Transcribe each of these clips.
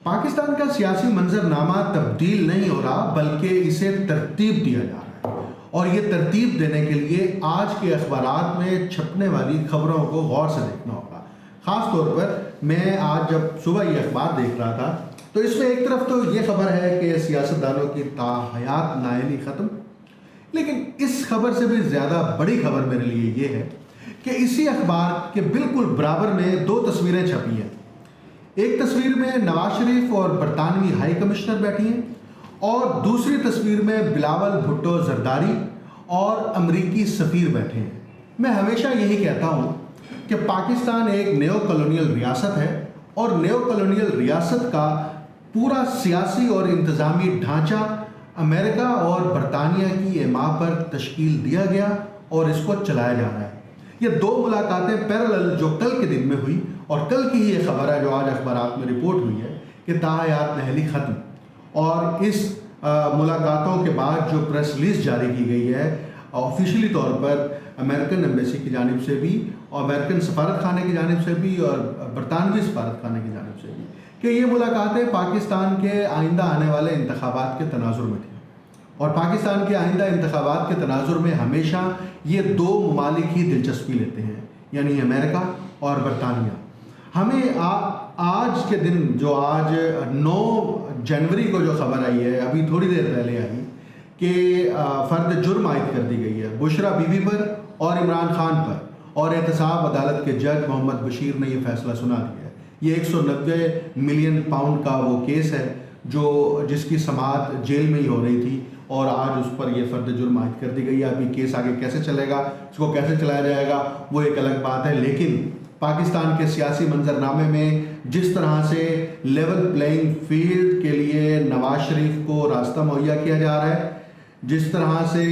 پاکستان کا سیاسی منظرنامہ تبدیل نہیں ہو رہا بلکہ اسے ترتیب دیا جا رہا ہے، اور یہ ترتیب دینے کے لیے آج کے اخبارات میں چھپنے والی خبروں کو غور سے دیکھنا ہوگا۔ خاص طور پر میں آج جب صبح یہ اخبار دیکھ رہا تھا تو اس میں ایک طرف تو یہ خبر ہے کہ سیاستدانوں کی تاحیات نااہلی ختم، لیکن اس خبر سے بھی زیادہ بڑی خبر میرے لیے یہ ہے کہ اسی اخبار کے بالکل برابر میں دو تصویریں چھپی ہیں۔ ایک تصویر میں نواز شریف اور برطانوی ہائی کمشنر بیٹھی ہیں، اور دوسری تصویر میں بلاول بھٹو زرداری اور امریکی سفیر بیٹھے ہیں۔ میں ہمیشہ یہی کہتا ہوں کہ پاکستان ایک نیو کالونیل ریاست ہے، اور نیو کالونیل ریاست کا پورا سیاسی اور انتظامی ڈھانچہ امریکہ اور برطانیہ کی ایما پر تشکیل دیا گیا اور اس کو چلایا جا رہا ہے۔ یہ دو ملاقاتیں پیرالل جو کل کے دن میں ہوئی، اور کل کی ہی یہ خبر ہے جو آج اخبارات میں رپورٹ ہوئی ہے کہ تاحیات نااہلی ختم، اور اس ملاقاتوں کے بعد جو پریس ریلیز جاری کی گئی ہے آفیشلی طور پر امریکن ایمبیسی کی جانب سے بھی، اور امریکن سفارت خانے کی جانب سے بھی، اور برطانوی سفارت خانے کی جانب سے بھی، کہ یہ ملاقاتیں پاکستان کے آئندہ آنے والے انتخابات کے تناظر میں تھیں، اور پاکستان کے آئندہ انتخابات کے تناظر میں ہمیشہ یہ دو ممالک ہی دلچسپی لیتے ہیں، یعنی امریکہ اور برطانیہ۔ ہمیں آج کے دن جو آج 9 جنوری کو جو خبر آئی ہے، ابھی تھوڑی دیر پہلے آئی، کہ فرد جرم عائد کر دی گئی ہے بشرا بی بی پر اور عمران خان پر، اور احتساب عدالت کے جج محمد بشیر نے یہ فیصلہ سنا دیا ہے۔ یہ 190 ملین پاؤنڈ کا وہ کیس ہے جس کی سماعت جیل میں ہی ہو رہی تھی، اور آج اس پر یہ فرد جرم عائد کر دی گئی ہے۔ ابھی کیس آگے کیسے چلے گا، اس کو کیسے چلایا جائے گا، وہ ایک الگ بات ہے، لیکن پاکستان کے سیاسی منظرنامے میں جس طرح سے لیول پلینگ فیلڈ کے لیے نواز شریف کو راستہ مہیا کیا جا رہا ہے، جس طرح سے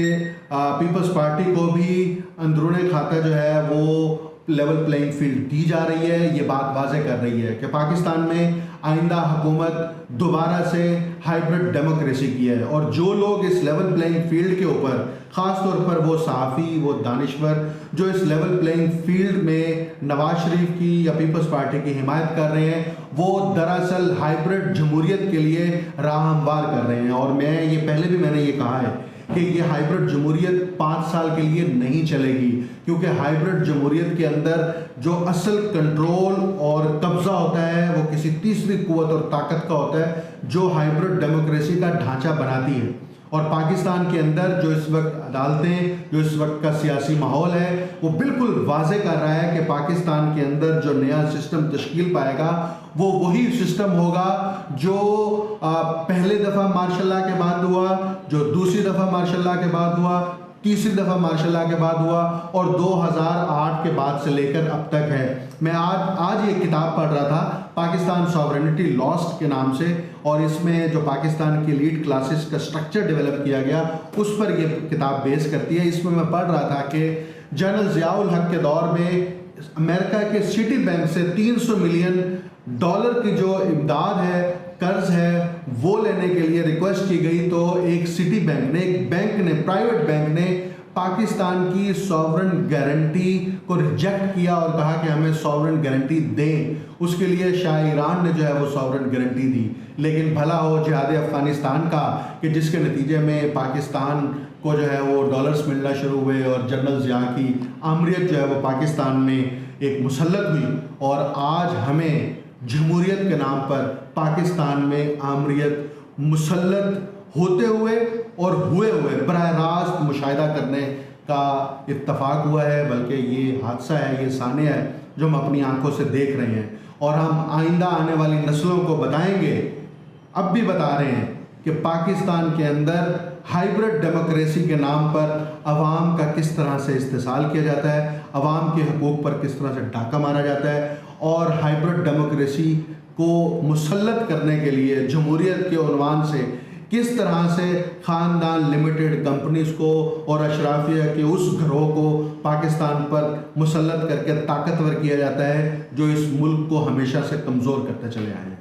پیپلز پارٹی کو بھی اندرون کھاتا جو ہے وہ لیول پلینگ فیلڈ دی جا رہی ہے، یہ بات واضح کر رہی ہے کہ پاکستان میں آئندہ حکومت دوبارہ سے ہائیبرڈ ڈیموکریسی کی ہے، اور جو لوگ اس لیول پلینگ فیلڈ کے اوپر، خاص طور پر وہ صحافی، وہ دانشور جو اس لیول پلینگ فیلڈ میں نواز شریف کی یا پیپلز پارٹی کی حمایت کر رہے ہیں، وہ دراصل ہائیبرڈ جمہوریت کے لیے راہ ہموار کر رہے ہیں۔ اور یہ پہلے بھی میں نے یہ کہا ہے کہ یہ ہائیبرڈ جمہوریت 5 سال کے لیے نہیں چلے گی، کیونکہ ہائیبرڈ جمہوریت کے اندر جو اصل کنٹرول اور قبضہ ہوتا ہے وہ کسی تیسری قوت اور طاقت کا ہوتا ہے جو ہائیبرڈ ڈیموکریسی کا ڈھانچہ بناتی ہے۔ اور پاکستان کے اندر جو اس وقت عدالتیں، جو اس وقت کا سیاسی ماحول ہے، وہ بالکل واضح کر رہا ہے کہ پاکستان کے اندر جو نیا سسٹم تشکیل پائے گا وہ وہی سسٹم ہوگا جو پہلے دفعہ مارشل لاء کے بعد ہوا، جو دوسری دفعہ مارشل لاء کے بعد ہوا، تیسری دفعہ مارشل لاء کے بعد ہوا، اور 2008 کے بعد سے لے کر اب تک ہے۔ میں آج یہ کتاب پڑھ رہا تھا پاکستان سوورنٹی لاسٹ کے نام سے، اور اس میں جو پاکستان کی لیڈ کلاسز کا سٹرکچر ڈیولپ کیا گیا اس پر یہ کتاب بیس کرتی ہے۔ اس میں پڑھ رہا تھا کہ جنرل ضیاء الحق کے دور میں امریکہ کے سٹی بینک سے $300 ملین کی جو امداد ہے، قرض ہے، وہ لینے کے لیے ریکویسٹ کی گئی، تو ایک سٹی بینک نے، ایک بینک نے، پرائیویٹ بینک نے پاکستان کی سوورن گارنٹی کو ریجیکٹ کیا اور کہا کہ ہمیں سوورن گارنٹی دیں۔ اس کے لیے شاہ ایران نے جو ہے وہ سوورن گارنٹی دی، لیکن بھلا ہو جہاد افغانستان کا کہ جس کے نتیجے میں پاکستان کو جو ہے وہ ڈالرز ملنا شروع ہوئے، اور جنرل ضیاء کی آمریت جو ہے وہ پاکستان میں ایک مسلط ہوئی، اور آج ہمیں جمہوریت کے نام پر پاکستان میں آمریت مسلط ہوتے ہوئے اور ہوئے براہ راست مشاہدہ کرنے کا اتفاق ہوا ہے، بلکہ یہ حادثہ ہے، یہ سانحہ ہے جو ہم اپنی آنکھوں سے دیکھ رہے ہیں، اور ہم آئندہ آنے والی نسلوں کو بتائیں گے، اب بھی بتا رہے ہیں کہ پاکستان کے اندر ہائیبرڈ ڈیموکریسی کے نام پر عوام کا کس طرح سے استحصال کیا جاتا ہے، عوام کے حقوق پر کس طرح سے ڈاکہ مارا جاتا ہے، اور ہائیبرڈ ڈیموکریسی کو مسلط کرنے کے لیے جمہوریت کے عنوان سے کس طرح سے خاندان لمیٹڈ کمپنیز کو اور اشرافیہ کے اس گروہ کو پاکستان پر مسلط کر کے طاقتور کیا جاتا ہے جو اس ملک کو ہمیشہ سے کمزور کرتے چلے آئے ہیں۔